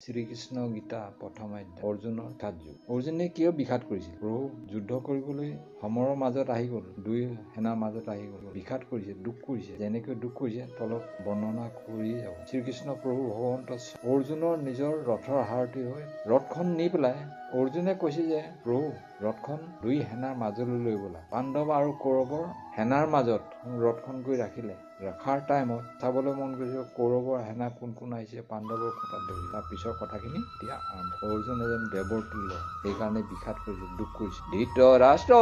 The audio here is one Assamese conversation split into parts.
শ্ৰীকৃষ্ণ গীতা প্ৰথম অধ্যায় অৰ্জুনৰ কাৰ্য। অৰ্জুনে কিয় বিষাদ কৰিছিল? প্ৰভু যুদ্ধ কৰিবলৈ সমৰৰ মাজত আহি গ'ল, দুই সেনাৰ মাজত আহি গ'ল, বিষাদ কৰিছে, দুখ কৰিছে। যেনেকৈ দুখ কৰিছে তলত বৰ্ণনা কৰি যাব। শ্ৰীকৃষ্ণ প্ৰভু ভগৱন্ত অৰ্জুনৰ নিজৰ ৰথৰ সাৰথি হৈ ৰথখন নি পেলাই অৰ্জুনে কৈছে যে প্ৰভু ৰথখন দুই সেনাৰ মাজলৈ লৈ ব'লা। পাণ্ডৱ আৰু কৌৰৱৰ সেনাৰ মাজত ৰথখন গৈ ৰাখিলে। ৰখাৰ টাইমত চাবলৈ মন গৈছে কৌৰৱৰ সেনা কোন কোন আহিছে, পাণ্ডৱৰ কোটাত ধৰি। তাৰ পিছৰ কথাখিনি এতিয়া আৰম্ভ। অৰ্জুন এজন দেৱৰ তুল্য, সেইকাৰণে বিষাদ কৰিছে, দুখ কৰিছে। ধৃতৰাষ্ট্ৰ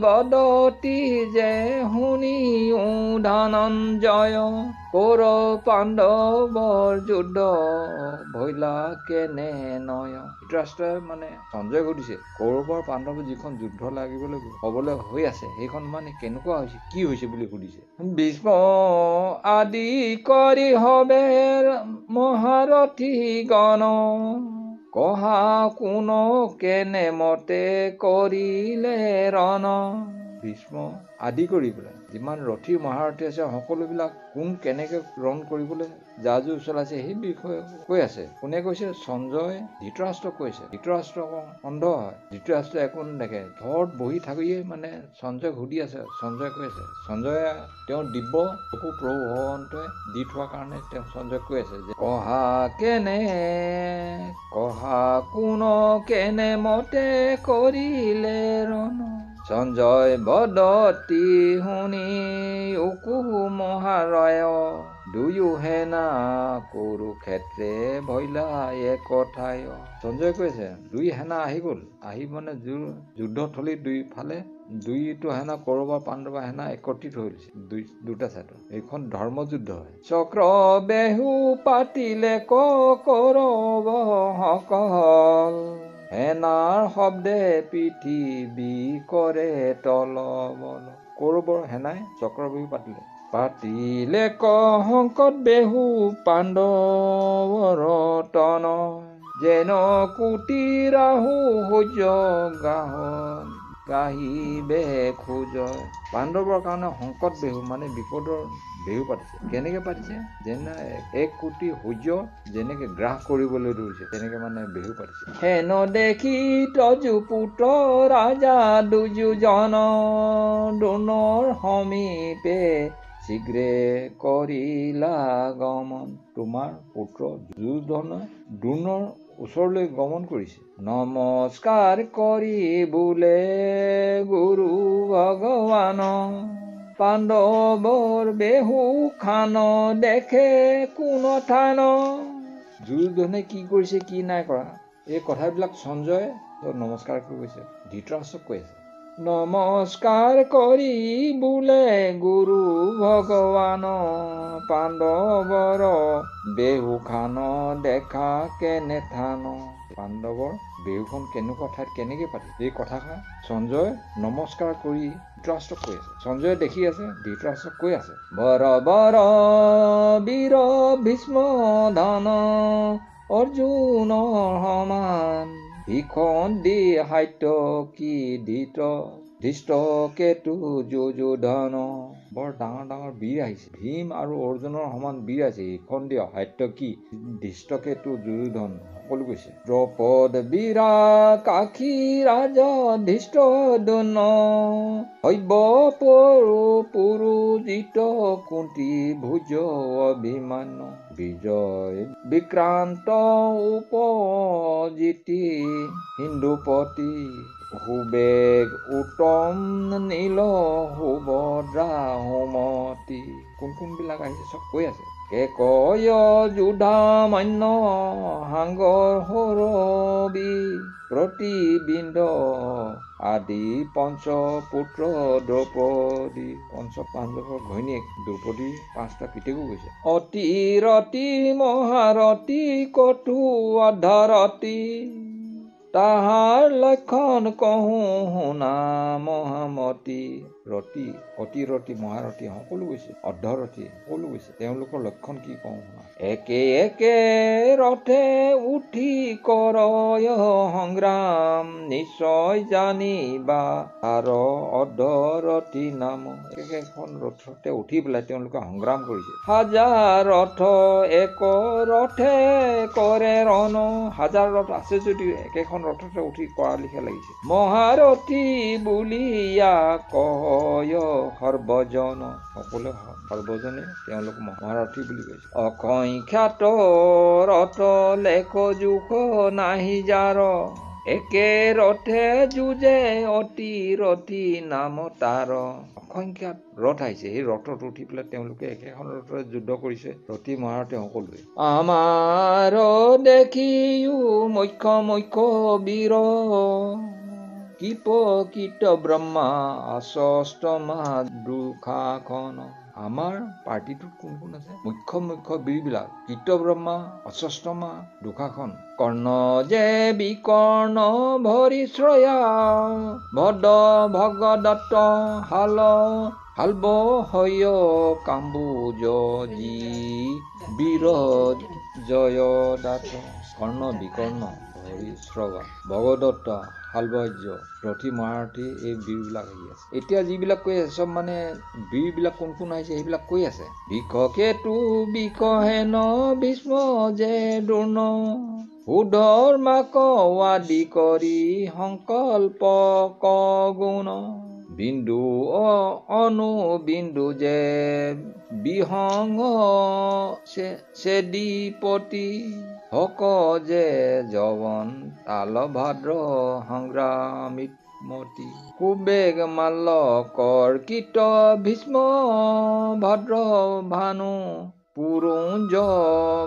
বদতি যে শুনি ধনঞ্জয়, কৌৰৱ পাণ্ডৱৰ যুদ্ধ ভৈলা কেনে নয়। ধৃতৰাষ্ট্ৰই মানে সঞ্জয় সুধিছে কৌৰৱৰ পাণ্ডৱৰ যিখন যুদ্ধ লাগিবলৈ হবলৈ হৈ আছে সেইখন মানে কেনেকুৱা হৈছে, কি হৈছে বুলি সুধিছে। ভীষ্ম আদি কৰি হবে মহাৰথী গণ, কহা কোন কেনে মতে কৰিলে ৰণ। ভীষ্ম আদি কৰি পেলাই যিমান ৰথী মহাৰথী আছে সকলোবিলাক কোন কেনেকে ৰণ কৰিবলৈ জাজু চলাইছে সেই বিষয়ে কৈ আছে। কোনে কৈছে? সঞ্জয় ধৃতৰাষ্ট্ৰক কৈছে। ধৃতৰাষ্ট্ৰ অন্ধ হয়, ধৃতৰাষ্ট্ৰ একো নেদেখে। ঘৰত বহি থাকিয়ে মানে সঞ্জয়ক সুধি আছে। সঞ্জয় কৈ আছে, সঞ্জয়ে তেওঁ দিব্য চকু প্ৰভু ভগৱন্তই দি থোৱাৰ কাৰণে তেওঁ সঞ্জয় কৈ আছে যে কহা কোন কেনে মতে কৰিলে ৰণ। সঞ্জয় বদতি শুনি উকু মহাৰয়, দুয়ো সেনা কুৰুক্ষেত্ৰে ভৈলা একঠায়। সঞ্জয় কৈছে দুই সেনা আহি গ'ল, আহি মানে যুদ্ধথলীত দুইফালে দুইটো সেনা কৌৰৱ পাণ্ডৱ সেনা একত্ৰিত হৈ লৈছে দুটা চাইডত। এইখন ধৰ্মযুদ্ধ হয়। চক্ৰ বেহু পাতিলে কৌৰৱ সকল, সেনাৰ শব্দে পৃথিৱী কৰে তলবল। কৌৰৱৰ সেনাই চক্ৰবেহু পাতিলে সংকট বেহু পাণ্ডৱৰ তন, যেন কোটি ৰাহু সূৰ্য গাহিবে খোজ। পাণ্ডৱৰ কাৰণে সংকট বেহু মানে বিপদৰ বেহু পাতিছে। কেনেকে পাতিছে? যেনে 1 কোটি সূৰ্য যেনেকে গ্ৰাস কৰিবলৈ ধৰিছে তেনেকে মানে বেহু পাতিছে। হেন দেখি তজুপুত্ৰ ৰাজা দুৰ্যোধন, দ্ৰোণৰ সমীপে শীঘ্ৰে কৰিলা গমন। তোমাৰ পুত্ৰ দুৰ্যোধনে দ্ৰোণৰ ওচৰলৈ গমন কৰিছে। নমস্কাৰ কৰি বোলে গুৰু ভগৱান, পাণ্ডৱৰ বেহু খান দেখে কোন থান। দুৰ্যোধনে কি কৰিছে কি নাই কৰা এই কথাবিলাক সঞ্জয় নমস্কাৰ কৰি কৈছে, ধৃতৰাষ্ট্ৰক কৈ আছে। নমস্কাৰ কৰি বোলে গুৰু ভগৱান, পাণ্ডৱৰ বেহু খান দেখা কেনে থান। পাণ্ডৱৰ বেহুখন কেনেকুৱা ঠাইত কেনেকে পাতিছে এই কথাষাৰ সঞ্জয় নমস্কাৰ কৰি ধৃতৰাষ্ট্ৰক কৈ আছে। সঞ্জয়ে দেখি আছে, ধৃতৰাষ্ট্ৰক কৈ আছে। বৰ বৰ বীৰ ভীষ্ম ধন অৰ্জুনৰ সমান, ভীষণ দি সাত্য কি ধৃষ্ট কেতু দুৰ্যোধন। বৰ ডাঙৰ ডাঙৰ বীৰ আহিছে, ভীম আৰু অৰ্জুনৰ সমান বীৰ আহিছে। ইখন দিয়া সাত্যকী ধৃষ্টকেতু দুৰ্যোধন সকলো কৈছে। দ্ৰৌপদ বীৰা কাশী ৰাজ ধৃষ্ট দ্ৰোণ, শৈব পুৰোজিত কুন্তী ভুজ অভিমান্য, বিজয় বিক্ৰান্ত উপজিতি সিন্ধুপতি, সুবেগ উত্তম নীল সুভদ্ৰা সুমতি। কোন বিলাক আহিছে চব কৈ আছে। কেকয় যোধা মান্য সাংগৰ সৌৰবী, প্ৰতিবিন্দ আদি পঞ্চপুত্ৰ দ্ৰৌপদী। পঞ্চ পাণ্ডৱৰ ঘৈণীয়েক দ্ৰৌপদী 5টা পিতেকো গৈছে। অতি ৰতি মহাৰথী কটু অধৰতি, তাহাৰ লক্ষণ কহো শুনা মহামতি, ৰতি, অতিৰতি, মহাৰথী সকলো গৈছে, অৰ্ধৰথী সকলো গৈছে। তেওঁলোকৰ লক্ষণ কি কওঁ শুনা। একে একে ৰথে উঠি কৰয় সংগ্ৰাম, নিশ্চয় জানিবা আৰু অৰ্ধৰথী নাম। একেখন ৰথতে উঠি পেলাই তেওঁলোকে সংগ্ৰাম কৰিছে। হাজাৰ ৰথ এক ৰথে কৰে ৰণ, হাজাৰ ৰথ আছে যদিও একেখন ৰথতে উঠি কৰা লিখা লাগিছে। মহাৰথী বুলিয়া কয় সৰ্বজন, সকলোৱে সৰ্বজনে তেওঁলোক মহাৰথী বুলি কৈছে। অসংখ্যাত ৰথ লেখ জোখ নাহি যাৰ, একে ৰথে যুঁজে অতিৰথী নাম তাৰ। অসংখ্যাত ৰথ আহিছে, সেই ৰথত উঠি পেলাই তেওঁলোকে একেখন ৰথতে যুদ্ধ কৰিছে, ৰথী মহাৰথী সকলোৱে। আমাৰ দেখিও মুখ্য মুখ্য বীৰ, কীট ব্ৰহ্মা আশ্বস্তমা দুঃশাসন। আমাৰ পাৰ্টিটোত কোন কোন আছে? মুখ্য মুখ্য বীৰবিলাক, কীট ব্ৰহ্মা, অশ্বস্তমা, দুঃশাসন। কৰ্ণ যে বিকৰ্ণ ভৰিশ্ৰয়া, ভদ্ৰ ভগদত্ত হালব হয় কাম্বুজ যি বীৰ জয়দাত। কৰ্ণ বিকৰ্ণ ভৰিশ্ৰৱা, ভগদত্ত, শালভ্য, ৰথী মহাৰথী, এই বীৰবিলাক আহি আছে। এতিয়া যিবিলাক কৈ আছে চব মানে বীৰবিলাক কোন কোন আহিছে সেইবিলাক কৈ আছে। বিককেতু বিকহেন ভীষ্ম যে দ্ৰোণ, সুধৰ্মাক আদি কৰি সংকল্প কগুণ। বিন্দু অনু বিন্দু যে বিহংগ ছেদিপতি, হক যে যৱন তাল ভাদ্ৰ সংগ্ৰামিত মতি। সুবেগ মাল্লকৰ কীট ভীষ্ম ভদ্ৰ ভানু, পুৰুঞ্জ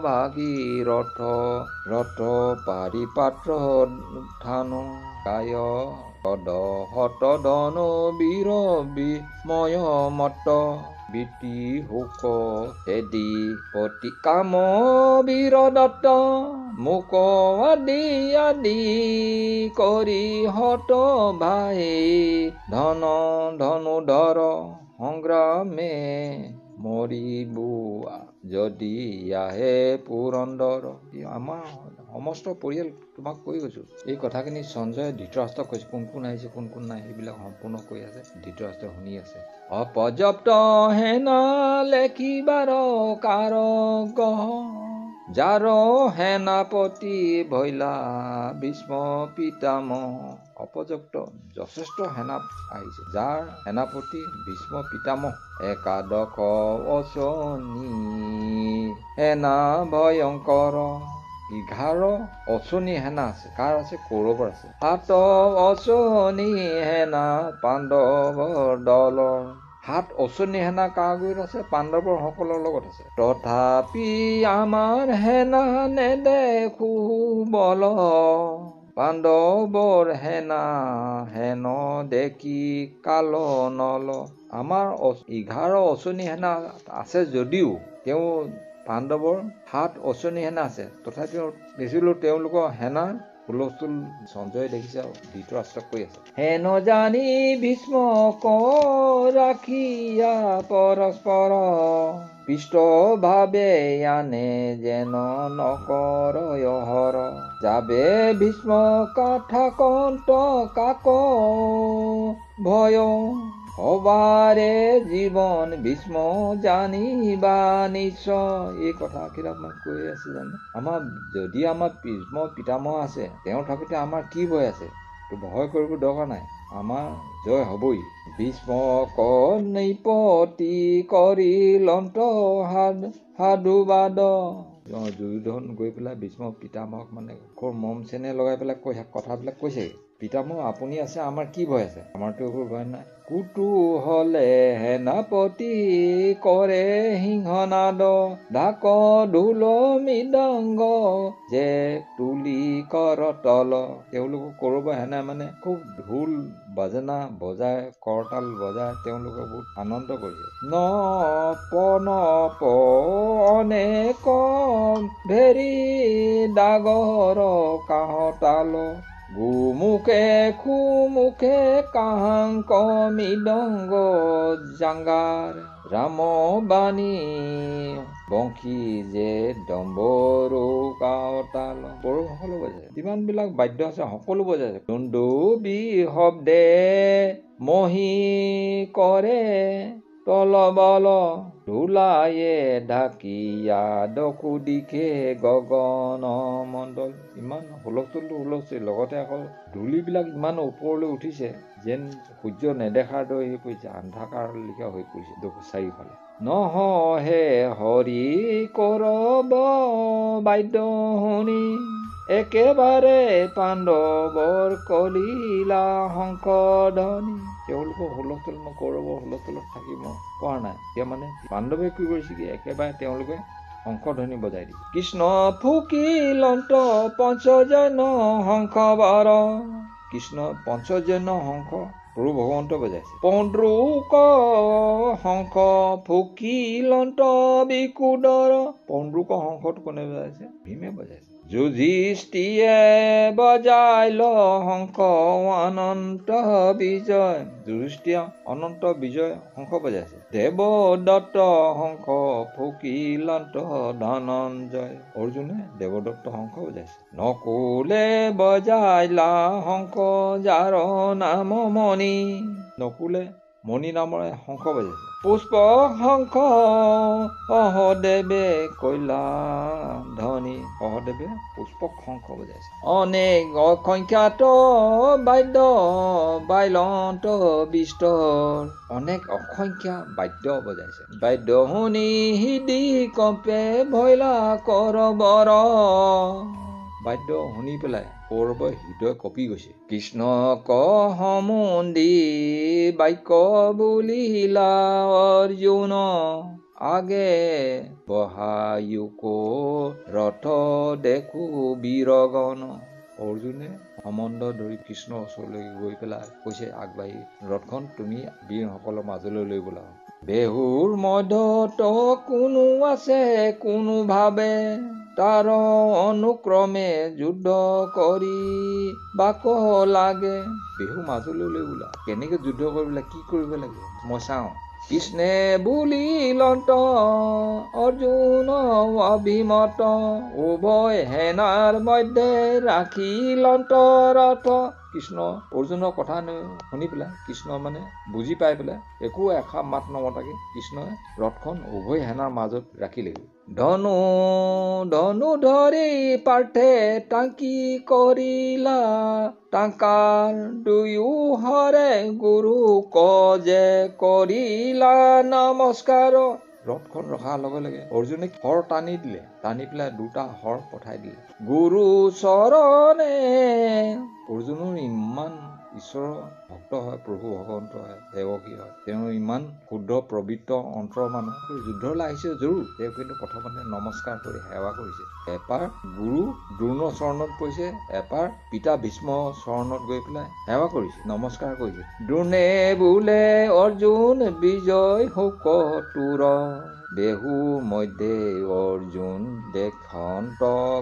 ভাগীৰথ ৰথ পাৰিপাত্ৰ ধানু। গায় পদ হত ধনু বীৰ বিময় মত, বৃত্তি শোক ছেদিপতি কাম বীৰ দত্ত। মোক আদি আদি কৰি হত ভাই, ধন ধনুধৰ সংগ্ৰামে মৰিব যদি আহে পুৰন্দৰ। আমাৰ সমস্ত পৰিয়াল তোমাক কৈ গৈছো। এই কথাখিনি সঞ্জয়ে ধৃতৰাষ্ট্ৰক কৈছে, কোন কোন আহিছে কোন কোন নাই সেইবিলাক সম্পূৰ্ণ কৈ আছে। ধৃতৰাষ্ট্ৰই শুনি আছে। অপৰ্যাপ্ত সেনা লেখিবাৰ কাৰ গহ, যাৰ সেনাপতি ভৈলা ভীষ্ম পিতামহ। অপৰ্যাপ্ত যথেষ্ট সেনা আহিছে, যাৰ সেনাপতি ভীষ্ম পিতামহ। একাদশ অচনি সেনা ভয়ংকৰ, 11 অচনি সেনা আছে। কাৰ আছে? কৌৰৱৰ আছে। 7 অচনি সেনা পাণ্ডৱৰ দলৰ। 7 অচনি সেনা কাৰ গুৰিত আছে? পাণ্ডৱৰ সকলৰ লগত আছে। তথাপি আমাৰ সেনা নেদেখো বল, পাণ্ডৱৰ সেনা হেন দেখি কাল নল। আমাৰ 11 অচনি সেনা আছে যদিও তেওঁ পাণ্ডৱৰ 7 অচনি সেনা আছে, তথাপিও দেখিলো তেওঁলোকৰ সেনা হুলস্থুল সঞ্জয়ে দেখিছে আৰু ধৃতৰাষ্ট্ৰক কৈ আছে। হেন জানি ভীষ্মক ৰাখিয়া পৰস্পৰ, পৃষ্ঠ ভাৱে আনে যেন নকৰয় হৰ। যাবে ভীষ্ম কাঠাকন্ত কাক ভয়, হবাৰে জীৱন ভীষ্ম জানিবা নিশ্চয়। এই কথাখিনি আপোনাক কৈ আছে জানে। যদি আমাৰ ভীষ্ম পিতামহ আছে, তেওঁ থাকোতে আমাৰ কি ভয় আছে? ভয় কৰিব দৰকাৰ নাই, আমাৰ জয় হবই। ভীষ্মক নৃপতি কৰি লন্ত সাধুবাদ। দুৰ্যোধন গৈ পেলাই ভীষ্ম পিতামহক মানে খুব মৰম চেনেহ লগাই পেলাই কথাবিলাক কৈছে। পিতামহ আপুনি আছে, আমাৰ কি ভয় আছে? আমাৰতো একো ভয় নাই। কুতুহলে সেনাপতি কৰে সিংহনাদ, ঢাক ঢোল মৃদংগ যে তুলি কৰতল। তেওঁলোকক কৌৰৱ সেনা মানে খুব ঢোল বাজনা বজাই, কৰতাল বজাই তেওঁলোকে বহুত আনন্দ কৰিছে। নপ অনেক ভেৰি ডাগৰ কাঁহ তাল, গোমুখে খুমুখে কাহাঙ্ক মৃদঙ্গ জাঙ্গাৰ ৰামবাণী বংশী যে ডম্বৰু কাৱতাল বড়োসকলো বজাইছে। যিমানবিলাক বাদ্য আছে সকলো বজাইছে। দুন্দুবি শব্দে মহি কৰে তলবল ধুলায়ে ঢাকিয়া দকু দিশে গগন মণ্ডল। ইমান হুলস্থুল লগতে আকৌ ধূলিবিলাক ইমান ওপৰলৈ উঠিছে যেন সূৰ্য নেদেখাৰ দৰে হৈ পৰিছে, আন্ধাকাৰ লিখা হৈ পৰিছে চাৰিওফালে। নহহে হৰি কৰব বাদ্য শুনি একেবাৰে পাণ্ডৱৰ কলিলা শংকৰধ্বনি। তেওঁলোকৰ হুলস্থুল কৌৰৱৰ হুলস্থুলত থাকিব পৰা নাই। এতিয়া মানে পাণ্ডৱে কি কৰিছে কি একেবাৰে তেওঁলোকে শংকৰধ্বনি বজাই দিছে। কৃষ্ণ ফুকিলন্ত পঞ্চজন্য শংখ বাৰ। কৃষ্ণ পঞ্চজন্য শংখ প্ৰভু ভগৱন্ত বজাইছে। পণ্ড্ৰুক শংখ ফুকিলন্ত বিকুদৰ। পণ্ড্ৰুক শংখটো কোনে বজাইছে? ভীমে বজাইছে। যুধিষ্ঠিৰে বজাইল শংখ অনন্ত বিজয়। যুধিষ্ঠিৰ অনন্ত বিজয় শংখ বজাইছে। দেৱদত্ত শংখ ফুকিলন্ত ধনঞ্জয়। অৰ্জুনে দেৱদত্ত শংখ বজাইছে। নকুলে বজাইলা শংখ যাৰ নাম মণি। নকুলে মণি নামৰে শংখ বজাইছে। পুষ্প শংখ সহদেৱে কইলা ধ্বনি। সহদেৱে পুষ্পক শংখ বজাইছে। অনেক অসংখ্যাত বাদ্য বাইলন্ত বিস্তৰ। অনেক অসংখ্যা বাদ্য বজাইছে। বাদ্য শুনি হৃদি কঁপে ভৈলা কৰবৰ। বাদ্য শুনি পেলাই কৌৰৱৰ হৃদয় কঁপি গৈছে। কৃষ্ণক সমুন্দি বাক্য বুলিলা অৰ্জুন। আগে বহায়ুক ৰথ দেখো বীৰগণ। অৰ্জুনে সমন্দ ধৰি কৃষ্ণৰ ওচৰলৈ গৈ পেলাই কৈছে আগবাঢ়ি ৰথখন তুমি বীৰসকলৰ মাজলৈ লৈ বোলা। বেহুৰ মধ্যত কোনো আছে কোনো ভাবে তাৰ অনুক্ৰমে যুদ্ধ কৰি বাক লাগে। বেহু মাজলৈ লৈ বোলা কেনেকে যুদ্ধ কৰিবলৈ কি কৰিব লাগিব মই চাওঁ। কৃষ্ণে বুলিলন্ত অৰ্জুন অভিমত। উভয় সেনাৰ মধ্যে ৰাখিলন্ত ৰথ। কৃষ্ণ অৰ্জুনৰ কথা শুনি পেলাই কৃষ্ণ মানে বুজি পাই পেলাই একো এষাৰ মাত নমতাকে কৃষ্ণই ৰথখন উভয় সেনাৰ মাজত ৰাখিলেগৈ। ধনু ধনু ধৰি পাৰ্থে টাংকি কৰিলা টাংকাৰ। দুয়ো হৰে গুৰু কজে কৰিলা নমস্কাৰ। ৰথখন ৰখাৰ লগে লগে অৰ্জুনে হৰ টানি দিলে। টানি পেলাই দুটা হৰ পঠাই দিলে গুৰু চৰণে। অৰ্জুনৰ ইমান ঈশ্বৰৰ ভক্ত হয়, প্ৰভু ভগৱন্ত হয়, সেৱকী হয়। তেওঁ ইমান শুদ্ধ পবিত্ৰ অন্তৰৰ মানুহ। যুদ্ধলৈ আহিছে জৰুৰ, তেওঁ কিন্তু প্ৰথমতে নমস্কাৰ কৰি সেৱা কৰিছে। এপাৰ গুৰু দ্ৰোণৰ চৰণত পৰিছে, এপাৰ পিতা ভীষ্মৰ চৰণত গৈ পেলাই সেৱা কৰিছে, নমস্কাৰ কৰিছে। দ্ৰোণে বোলে অৰ্জুন বিজয় শোক তোৰ। বেহু মধ্যে অৰ্জুন দেখন্ত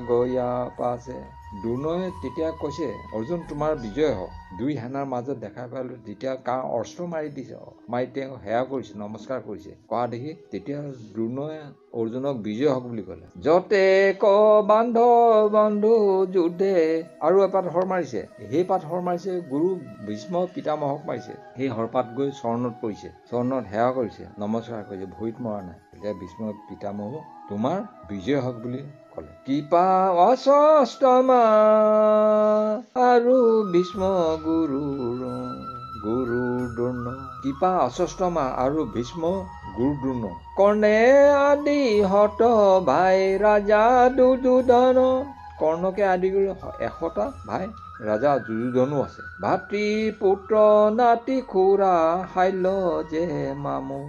গয়া পাছে। দ্ৰোণই তেতিয়া কৈছে অৰ্জুন তোমাৰ বিজয় হওক। দুই সেনাৰ মাজত দেখা পালো তেতিয়া অস্ত্ৰ মাৰি দিছে, মাৰি তেওঁ সেৱা কৰিছে, নমস্কাৰ কৰিছে। কোৱা দেখি তেতিয়া দ্ৰোণই অৰ্জুনক বিজয় হওক বুলি ক'লে। যতে ক বন্ধু যুদ্ধে। আৰু এপাত হৰ মাৰিছে, সেই পাত হৰ মাৰিছে গুৰু ভীষ্ম পিতামহক মাৰিছে। সেই হৰপাত গৈ চৰণত পৰিছে, চৰণত সেৱা কৰিছে, নমস্কাৰ কৰিছে, ভৰিত মৰা নাই। এতিয়া ভীষ্ম পিতামহ তোমাৰ বিজয় হওক বুলি ক'লে। কৃপা অস্বস্তমা আৰু ভীষ্ম গুৰু দ্ৰোণ। কৃপা অস্বস্তমা আৰু ভীষ্ম গুৰু দ্ৰোণ। কৰ্ণে আদি হত ভাই ৰাজা দুৰ্যোধন। কৰ্ণকে আদি কৰি 100টা ভাই ৰাজা দুৰ্যোধনো আছে। ভাতৃ পুত্ৰ নাতি খুৰা শাল্য যে মামু।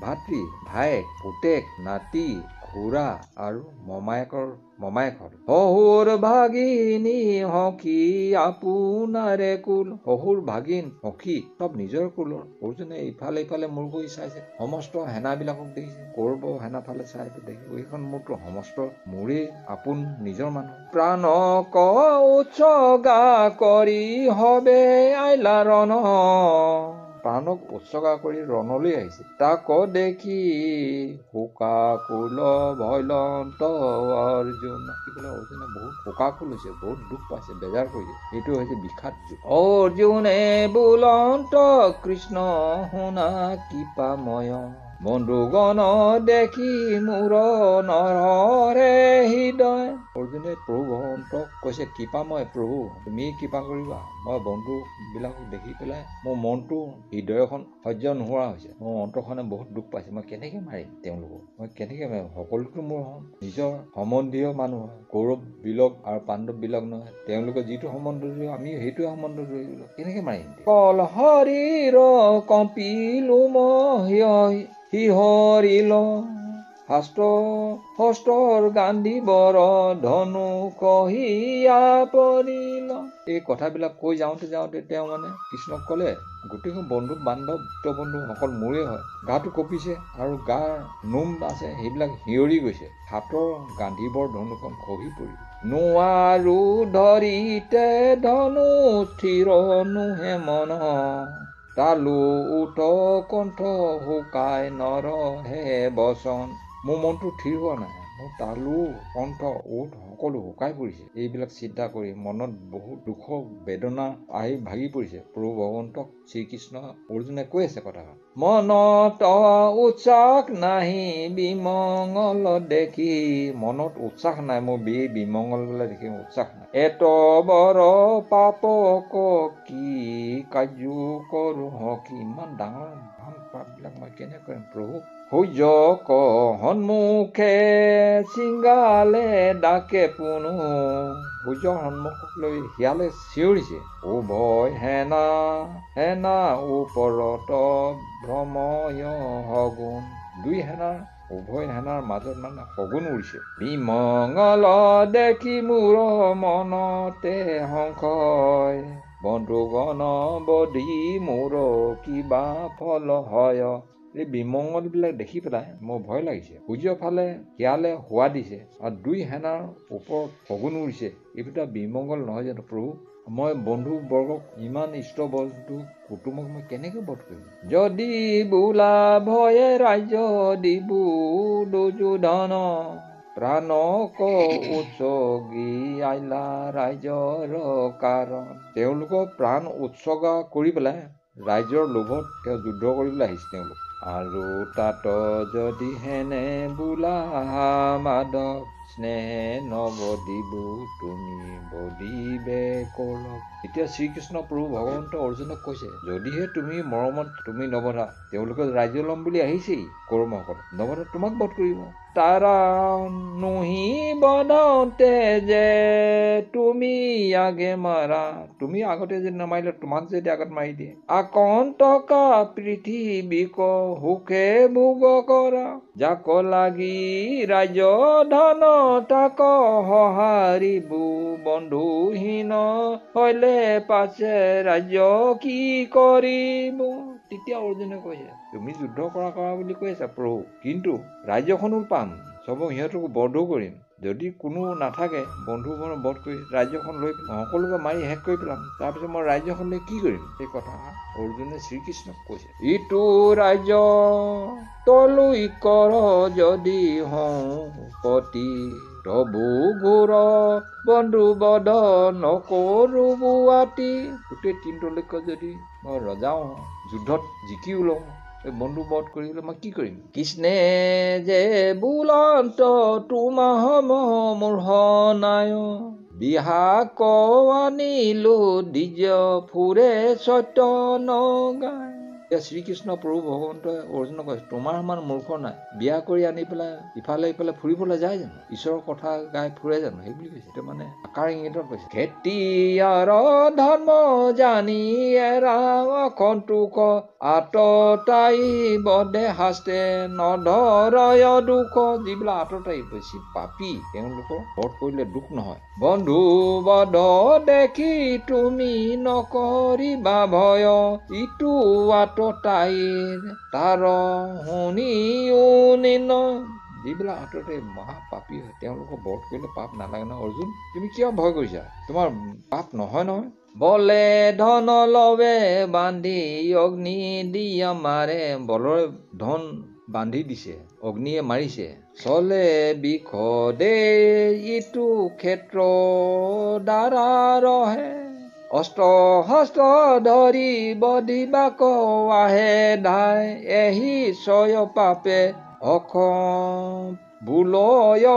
ভাতৃ ভায়েক পুতেক নাতি খুৰা আৰু মমায়েক হ'ল। শহুৰ ভাগিনী সখী আপোনাৰে কুল। শহুৰ ভাগিন সখী চব নিজৰ কুলৰ। অৰ্জুনে ইফালে মূৰ কৰি চাইছে, সমস্ত সেনাবিলাকক দেখিছে। কৌৰৱৰ সেনা ফালে চাই দেখি এইখন মোৰতো সমস্ত মোৰে আপোন নিজৰ মানুহ। প্ৰাণক উৎসৰ্গা কৰি হবে আইলা ৰণ। প্ৰাণক উৎসৰ্গা কৰি ৰণলৈ আহিছে। তাক দেখি শোকাকুল ভয়লন্ত অৰ্জুন। কি বোলে অৰ্জুনে বহুত শোকাকুল হৈছে, বহুত দুখ পাইছে, বেজাৰ কৰিছে। এইটো হৈছে বিষাদ যুগ। অৰ্জুনে বুলন্ত কৃষ্ণ শুনা কৃপাময়। বন্ধুগণ দেখি মোৰ নৰহৰে হৃদয়। অৰ্জুনে প্ৰভু ভগৱন্তক কৈছে, কৃপাময় প্ৰভু তুমি কৃপা কৰিবা। মই বন্ধু বিলাকক দেখি পেলাই মোৰ মনটো হৃদয়খন সহ্য নোহোৱা হৈছে। মোৰ অন্তৰখনে বহুত দুখ পাইছে। মই কেনেকে মাৰিম তেওঁলোকক? মই কেনেকে মাৰিম? সকলোতো মোৰ নিজৰ সম্বন্ধীয় মানুহ হয়। কৌৰৱ বিলগ আৰু পাণ্ডৱ বিলগ নহয়। তেওঁলোকে যিটো সম্বন্ধ ধৰিব আমি সেইটোৱে সম্বন্ধ ধৰিব। কেনেকে মাৰিম? কল হৰিৰ কম্পিলো শিহৰিল। হস্তৰ গান্ধীবৰ ধনু কহিয়া পৰিল। এই কথাবিলাক কৈ যাওঁতে তেওঁ কৃষ্ণক ক'লে, গোটেইখন বন্ধু বান্ধৱ বন্ধু সকল মোৰে হয়। গাটো কঁপিছে আৰু গাৰ নোম আছে সেইবিলাক শিয়ৰি গৈছে। হাতৰ গান্ধীবৰ ধনুখন খহি পৰিল। নোৱাৰো ধৰিতে ধনু স্থিৰ নোহে মন। তালু উঠ কণ্ঠ শুকাই নৰহে বচন। মোৰ মনটো থিৰ হোৱা নাই। মোৰ তালু কণ্ঠ ওঠ সকলো শুকাই পৰিছে। এইবিলাক চিন্তা কৰি মনত বহুত দুখ বেদনা আহি ভাগি পৰিছে। প্ৰভু ভগৱন্তক শ্ৰীকৃষ্ণ অৰ্জুনে কৈ আছে কথাষাৰ। মনত উৎসাহ নাহি বিমংগল দেখি। মনত উৎসাহ নাই, মোৰ বিমংগল বিলাক দেখি উৎসাহ নাই। এত বৰ পাপক কি কাৰ্য কৰো হকি। ইমান ডাঙৰ পাপ বিলাক মই কেনে কৰিম প্ৰভু? সূৰ্যক সন্মুখে চিংগালে ডাকে পুনু। সূৰ্যৰ সন্মুখক লৈ শিয়ালে চিঞৰিছে। উভয় সেনা ওপৰত ভ্ৰময় সগুণ। উভয় সেনাৰ মাজত সগুণ উৰিছে। বিমংগল দেখি মোৰ মনতে সংশয়। বন্ধুগণ বধি মোৰ কিবা ফল হয়। এই বিমংগল বিলাক দেখি পেলাই মোৰ ভয় লাগিছে। সূৰ্যৰ ফালে শিয়ালে হোৱা দিছে আৰু দুই সেনাৰ ওপৰত সগুণ উৰিছে। এইবিলাক বিমংগল নহয় জানো প্ৰভু? মই বন্ধু বৰ্গক ইমান ইষ্ট বন্ধু কুটুমক মই কেনেকে বধ কৰিম? যদি বোলা ভয়ে ৰাজ্য দিবু দুৰ্যোধন। প্ৰাণক উৎসৰ্গী আইলা ৰাইজৰ কাৰণ। তেওঁলোকৰ প্ৰাণ উৎসৰ্গা কৰি পেলাই ৰাইজৰ লোভত তেওঁ যুদ্ধ কৰিবলৈ আহিছে তেওঁলোক। আৰু তাত যদি হেনে বোলা মাধৱ। স্নেহে নবদিবু তুমি বদিবে কৌৰৱ। এতিয়া শ্ৰীকৃষ্ণ প্ৰভু ভগৱন্ত অৰ্জুনক কৈছে, যদিহে তুমি মৰমত তুমি নবধা, তেওঁলোকে ৰাজ্য ল'ম বুলি আহিছেই কৌৰৱসকল, নবধা তোমাক বধ কৰিব। তাৰা নুহি বধাওতে যে তুমি আগে মাৰা। তুমি আগতে যদি নামাৰিলে তোমাক যদি আগত মাৰি দিয়ে। আকন্তকা পৃথিৱীক সুখে ভোগ কৰা। যাক লাগি ৰাজ্য ধন তাক সহাৰিবু। বন্ধুহীন হলে পাছে ৰাজ্য কি কৰিব? তেতিয়া অৰ্জুনে কৈছে, তুমি যুদ্ধ কৰা বুলি কৈ আছা প্ৰভু, কিন্তু ৰাজ্যখনো পাম, সিহঁতকো বধো কৰিম। যদি কোনো নাথাকে বন্ধু বধ কৰি ৰাজ্যখন লৈ সকলোকে মাৰি শেষ কৰি পেলাম। তাৰপিছত মই ৰাজ্যখন লৈ কি কৰিম? এই কথা অৰ্জুনে শ্ৰীকৃষ্ণক কৈছে। ইটো ৰাজ্য তলৈ কৰ যদি হওঁ পতি। তবু ঘোৰ বন্ধু বধ নকৰো বুৱাতি। গোটেই তিনটোলৈকে যদি মই ৰজাও যুদ্ধত জিকিও লওঁ, বন্ধু বধ কৰিবলৈ মই কি কৰিম? কৃষ্ণে যে বুলন্ত তোমাহ মোৰ নাই। বিহাক আনিলো দ্বিজ ফুৰে সত্য নগায়। শ্ৰীকৃষ্ণ প্ৰভু ভগৱন্তই অৰ্জুনক কৈছে তোমাৰ সমান মূৰ্খ নাই, বিয়া কৰি আনি পেলাই ইফালে ইফালে ফুৰিবলৈ যায় জানো, ঈশ্বৰৰ কথা গাই ফুৰে জানো, সেই বুলি কৈছে। এইটো মানে আকাৰ ইংগিতত কৈছে। খেতিয়াৰ ধৰ্ম জানি ৰাম সন্তোষ আততাই বদে শাস্তে নধৰয় দুখ। যিবিলাক আততাই বেছি পাপী তেওঁলোকৰ বধ কৰিলে দুখ নহয়। বন্ধু বধ দেখি তুমি নকৰিবা ভয়, ইটো আততাইৰ তাৰ শুনিও নিৰ্ণয়। যিবিলাক আততাই মহাপাপী হয় তেওঁলোকৰ বধ কৰিলে পাপ নালাগে নহয়। অৰ্জুন তুমি কিয় ভয় কৰিছা, তোমাৰ পাপ নহয় নহয়। বলে ধন লবে বান্ধি অগ্নি দিয়া মাৰে, বলৰে ধন বান্ধি দিছে, অগ্নিয়ে মাৰিছে। চলে বিষদে ইটো ক্ষেত্ৰ দ্বাৰা ৰহে, অস্ত্ৰ শস্ত্ৰ ধৰি বধিবাক আহে ধাই, এহি ছয় পাপে অসম বোলয়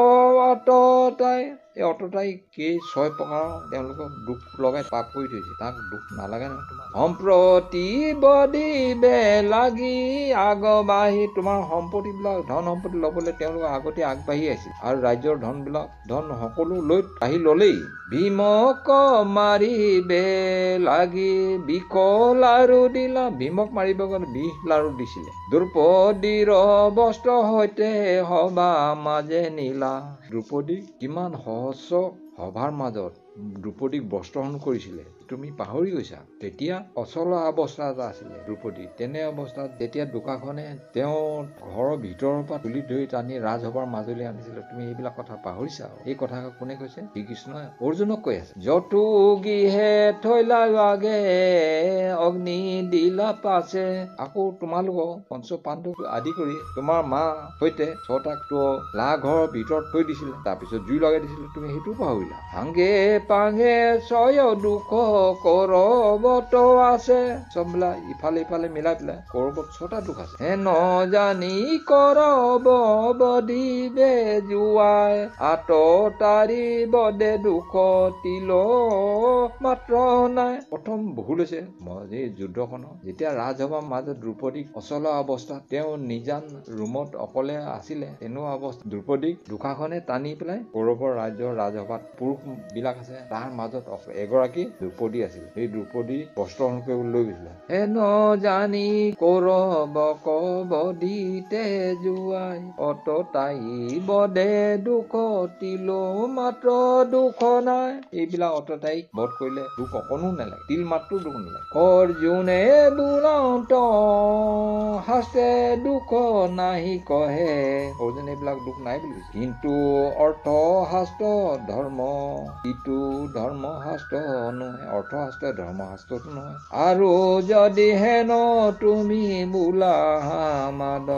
অততাই। এই অততাই কি 6 প্ৰকাৰৰ তেওঁলোকক দুখ লগাই পাপ কৰি থৈছে, তাক দুখ নালাগে নহয় তোমাৰ। সম্প্ৰতি বদিবে লাগি আগবাঢ়ি, তোমাৰ সম্পত্তিবিলাক ধন সম্পত্তি ল'বলৈ তেওঁলোক আগতে আগবাঢ়ি আহিছিল আৰু ৰাজ্যৰ ধন সকলো লৈ আহি ল'লেই। ভীমক মাৰিবে লাগি বিষ লাৰু দিলা, ভীমক মাৰিব কাৰণে বিষ লাৰু দিছিলে। দ্ৰৌপদীৰ বস্ত্ৰ সৈতে সভা মাজে নীলা, দ্ৰৌপদী কিমান সহস্ৰ সভাৰ মাজত দ্ৰৌপদীক বস্ত্ৰহৰণ কৰিছিলে, তুমি পাহৰি গৈছা। তেতিয়া অচল অৱস্থা এটা আছিলে দ্ৰৌপদী। তেনে অৱস্থাত যেতিয়া দুকাখনে তেওঁৰ ঘৰৰ ভিতৰৰ পৰা তুলি ধৰি টানি ৰাজসভাৰ মাজলৈ আনিছিলে, তুমি এইবিলাক কথা পাহৰিছা। এই কথা কোনে কৈছে? শ্ৰীকৃষ্ণই অৰ্জুনক কৈ আছে। যতু গৃহে থৈলা আগে অগ্নি দিলা পাছে, আকৌ তোমালোকক পঞ্চ পাণ্ডৱ আদি কৰি তোমাৰ মা সৈতে 6টাকটো ঘৰৰ ভিতৰত থৈ দিছিলে, তাৰপিছত জুই লগাই দিছিলে, তুমি সেইটো পাহৰিলা। ভাঙে পাঙে ছয় দুখ কৰবত আছে, চববিলাক ইফালে ইফালে মিলাই পেলাই কৰবত 6টা দুখ আছে। হেন জানি কৰব বধিবে জুৱাই, আততাৰি বদে দুখ তিল মাত্ৰ নাই। প্ৰথম ভুল হৈছে এই যুদ্ধখনৰ, যেতিয়া ৰাজসভাৰ মাজত দ্ৰৌপদীক অচলা অৱস্থাত তেওঁ নিজান ৰুমত অকলে আছিলে, তেনেকুৱা অৱস্থাত দ্ৰৌপদীক দুখাখনে টানি পেলাই কৌৰৱৰ ৰাজ্যৰ ৰাজসভাত পুৰুষ বিলাক আছে তাৰ মাজত এগৰাকী দ্ৰৌপদী আছিল, সেই দ্ৰৌপদী বস্ত্ৰহৰণ কৰিবলৈ লৈ গৈছিলে। হেন জানি কৌৰৱক বধিতে জুৱাই, অততাই বদে দুখ তিল মাত্ৰ দুখ নাই। এইবিলাক অততাই বধ কৰিলে দুখ অকণো নালাগে, তিল মাত্ৰ দুখ নালাগে। অৰ্জুনে বোলাওঁত শাস্ত্ৰে দুখ নাহি কহে, অৰ্জুনে এইবিলাক দুখ নাই বুলি কৈছে। কিন্তু অৰ্থ শাস্ত্ৰ ধৰ্ম ইটো ধৰ্ম শাস্ত্ৰ নহয়, অৰ্থ শাস্ত্ৰ ধৰ্ম শাস্ত্ৰটো নহয়। আৰু যদি হেন তুমি বোলা মাদ,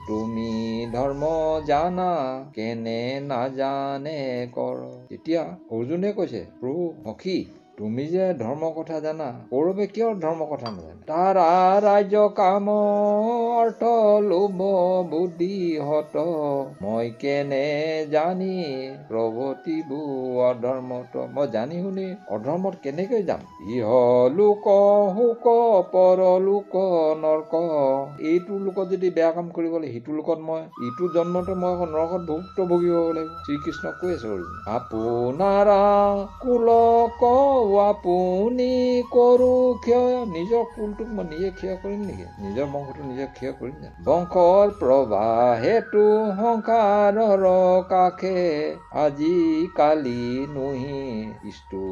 তুমি ধৰ্ম জানা কেনে নাজানে কৰ। এতিয়া অৰ্জুনে কৈছে প্ৰভু সখী তুমি যে ধৰ্ম কথা জানা, কৌৰৱে কিয় ধৰ্ম কথা নাজানে? তাৰা ৰাজ্য কাম অৰ্থ লোভ বুদ্ধি হত, মই কেনে জানি প্ৰৱতিবো অধৰ্মত। মই জানি শুনি অধৰ্মত কেনেকৈ যাম? ইহ লোক শোক পৰলোক নৰক, এইটো লোকত যদি বেয়া কাম কৰিবলৈ সিটো লোকত মই ইটো জন্মতো মই আকৌ নৰকত ভুক্তভোগী হ'ব লাগিব। শ্ৰীকৃষ্ণ কৈ আছে অৰ্জুন আপোনাৰা কুলক আপুনি কৰো ক্ষয়, নিজৰ কুলটোক মই নিজে ক্ষয় কৰিম নেকি? নিজৰ বংশটো নিজে ক্ষয় কৰিম জানো? বংশৰ প্ৰবাহেতু সংসাৰৰ কাষে, আজি কালি নুহি ইষ্টু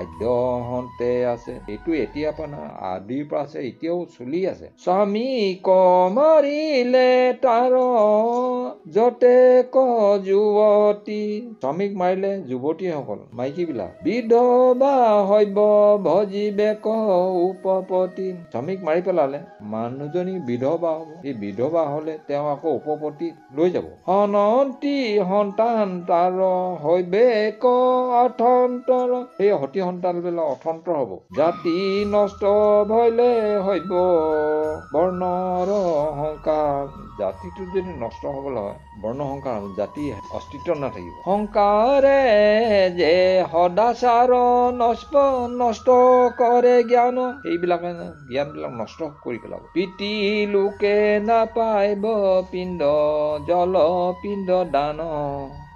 আদ্য হন্তে আছে। এইটো এতিয়া পৰা নহয়, আদিৰ পৰা আছে, এতিয়াও চলি আছে। স্বামীক মাৰিলে তাৰ যতে ক যুৱতী, স্বামীক মাৰিলে যুৱতীসকল মাইকী বিলাক, বিধৱা হব ভজিবে ক উপপতি। স্বামীক মাৰি পেলালে মানুহজনী বিধৱা হব, এই বিধৱা হলে তেওঁ আকৌ উপপতি লৈ যাব। সনন্তি সন্তান তাৰ হৈবে ক অথন্তৰ, সেই সতী সন্তান বিলাক অথন্তৰ হব। জাতি নষ্ট ভইলে হব বৰ্ণৰ অহংকাৰ, জাতিটো যদি নষ্ট হবলৈ হয় বৰ্ণ সংকাৰ হ'ব, জাতি অস্তিত্ব নাথাকিব। সংকাৰে যে সদাচাৰ নষ্ট কৰে জ্ঞান, এইবিলাকে জ্ঞানবিলাক নষ্ট কৰি পেলাব। পিতৃ লোকে নাপাইব পিণ্ড জল পিণ্ড দান,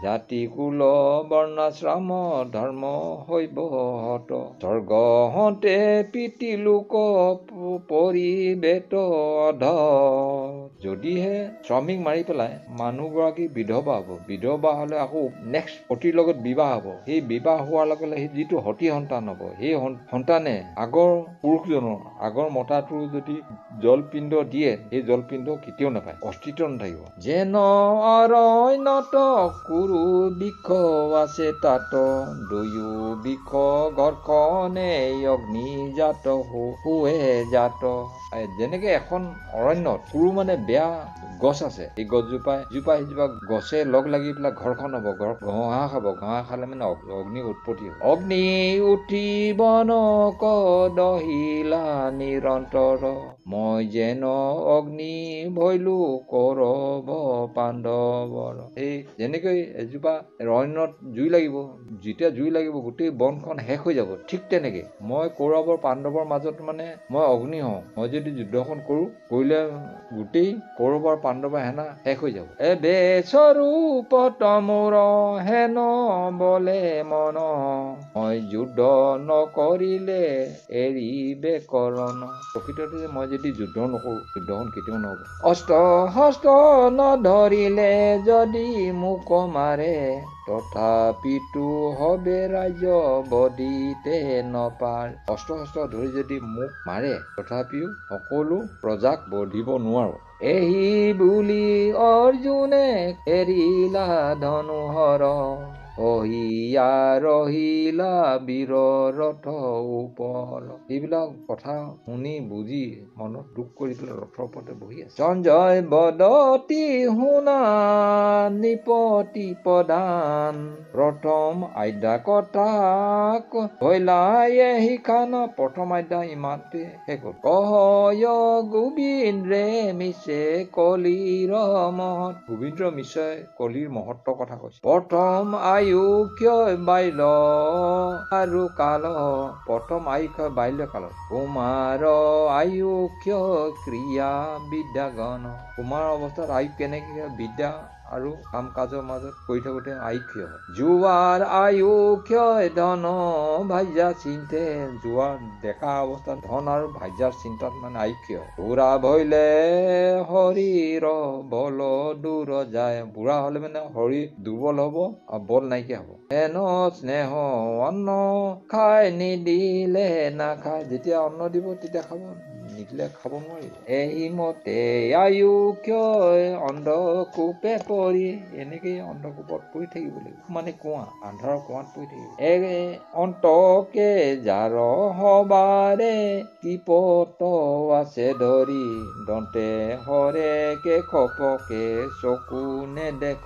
জাতি কুল বৰ্ণাশ্ৰম ধৰ্ম হৈব হত, স্বৰ্গ হতে পিতৃ লোক পৰিবেত অধ। যদিহে শ্ৰমিক মাৰি পেলাই মানুহগৰাকী বিধৱা হ'ব, বিধৱা হলে আকৌ নেক্সট সতীৰ লগত বিবাহ হ'ব, সেই বিবাহ হোৱাৰ লগে লগে যিটো সতী সন্তান হ'ব, সেই সন্তানে আগৰ পুৰুষজনৰ আগৰ মতাটোৰ যদি জলপিণ্ড দিয়ে, সেই জলপিণ্ড কেতিয়াও নাপায়, অস্তিত্ব নাথাকিব। যেন অৰণ্যত কুৰু বৃক্ষ আছে তাত, দুয়ো বৃক্ষ ঘৰখনে অগ্নি জাত হুৱে জাত। যেনেকে এখন অৰণ্যত কুৰু মানে বেয়া গছ আছে, এই গছজোপা সিজোপা গছে লগ লাগি পেলাই ঘৰখন হ'ব, ঘঁহা খাব, ঘঁহা খালে মানে অগ্নি উৎপত্তি হ'ব। অগ্নি উঠিব দহিলা নিৰন্তৰ, মই যেন অগ্নি ভৈলো কৰব পাণ্ডৱৰ। এই যেনেকৈ এজোপা অৰণ্যত জুই লাগিব, যেতিয়া জুই লাগিব গোটেই বনখন শেষ হৈ যাব, ঠিক তেনেকে মই কৌৰৱৰ পাণ্ডৱৰ মাজত মানে মই অগ্নি হওঁ। মই যদি যুদ্ধখন কৰো, কৰিলে গোটেই কৌৰৱৰ পাণ্ডৱৰ সেনা শেষ হৈ যাব। এবে স্বৰূপত মোৰ হেন বলে মন, মই যুদ্ধ নকৰিলে এৰিবে কৰণ। প্ৰকৃততে মই যদি যুদ্ধ নকৰো, যুদ্ধখন কেতিয়াও নহব। অস্ত্ৰ শস্ত্ৰ নধৰিলে যদি মোক মাৰে, তথাপিতো হবে ৰাজ্য বদিতে নপাৰ। অস্ত্ৰ শস্ত্ৰ ধৰি যদি মোক মাৰে, তথাপিও সকলো প্ৰজাক বধিব নোৱাৰো। এহি বুলি অৰ্জুনে এৰিলা ধনুহৰ, অহিয়া ৰহিলা বীৰ ৰথ ওপৰ। এইবিলাক কথা শুনি বুজি মনত দুখ কৰি পেলাই ৰথৰ ওপৰতে বহি আছে। সঞ্জয় বদতি শুনা নিপতি প্ৰধান, প্ৰথম আধ্যা কথা ভৈলাই শিখান। প্ৰথম আধ্যা ইমানতে শেষ হ'ল। কহয় গোবিন্দ্ৰে মিছে কলিৰ মহৎ, গোবিন্দ্ৰ মিছে কলিৰ মহত্বৰ কথা কৈছে। প্ৰথম আয়ু ক্ষয় বাল্য আৰু কাল, প্ৰথম আয়ু ক্ষয় বাল্য কালত। কুমাৰ আয়ু ক্ষয় ক্ৰিয়া বিদ্যা গণ, কুমাৰ অৱস্থাত আয়ু কেনেকে বিদ্যা আৰু কাম কাজৰ মাজত কৰি থাকোতে আয়ুক্ষয় হয়। জুৱাৰ আয়ু ক্ষয় ধন ভাজ্যা চিন্তে, জুৱাৰ ডেকা অৱস্থাত ধন আৰু ভাজ্যাৰ চিন্তাত মানে আয়ুক্ষয় হয়। বুঢ়া ভৈলে শৰীৰ বল দূৰ যায়, বুঢ়া হলে মানে শৰীৰ দুৰ্বল হব আৰু বল নাইকিয়া হব। হেন স্নেহ অন্ন খাই নিদিলে নাখায়, যেতিয়া অন্ন দিব তেতিয়া খাব, নিদিলে খাব নোৱাৰিব। এই মতে আয়ু ক্ষয় অন্ধকূপে পৰি, এনেকেই অন্ধকূপত পৰি থাকিব লাগিব, মানে কুঁৱা, আন্ধাৰৰ কুঁৱাত পৰি থাকিব। অন্তকে যাৰ হবাৰে কিপত আছে ধৰি, দন্তে হৰে কে খপকে চকু নেদেখ,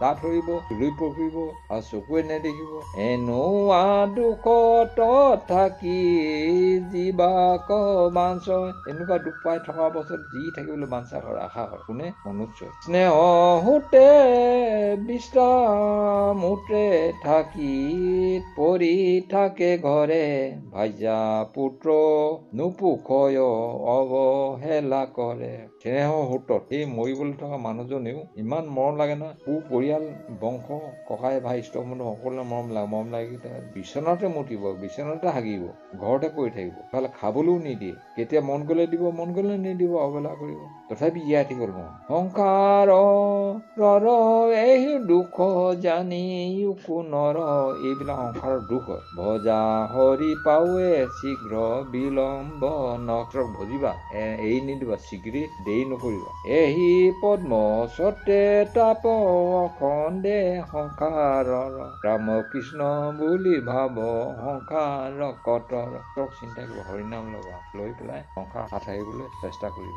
দাঁত সৰিব, ধুলি পকিব আৰু চকুৱে নেদেখিব। এনেকুৱা দুখত থাকি জীৱাক বাঞ্ছয়, এনেকুৱা দুখ পাই থকা অৱস্থাত যি থাকিবলৈ বাঞ্ছা কৰে, আশা কৰে কোনে? মনুষ্যই। স্নেহ হোতে বিশ্ৰামোতে থাকি পৰি থাকে ঘৰে, ভাজ্যা পুত্ৰ নুপুষয় অৱহেলা কৰে। স্নেহ হোতত এই মৰিবলৈ থকা মানুহজনেও ইমান মৰম লাগে নহয়, পৰিয়াল বংশ ককাই ভাই ইষ্ট বন্ধু সকলোৱে মৰম লাগি বিচনাতে মুতিব, বিচনাতে হাগিব, ঘৰতে পৰি থাকিব, ইফালে খাবলৈও নিদিয়ে, কেতিয়া মন গলে দিব, মন গলে নিদিব, অৱহেলা কৰিব, তথাপি জীয়াই থাকিব নোৱাৰো। সংসাৰ এই দুখ জানি নৰ, এইবিলাক সংসাৰৰ দুখ হয়। ভজা হৰি পাৱে শীঘ্ৰ বিলম্ব নক্ৰক, ভজিবা এৰি নিদিবা, শীঘ্ৰেই দেৰি নকৰিবা। এহি পদ্ম সতে তাপ অখণ্ডে সংসাৰৰ, ৰাম কৃষ্ণ বুলি ভাব সংসাৰ কতৰ। চিন্তা কৰিব, হৰিনাম ল'বা, লৈ পেলাই সংসাৰ হাত সাৰিবলৈ চেষ্টা কৰিব।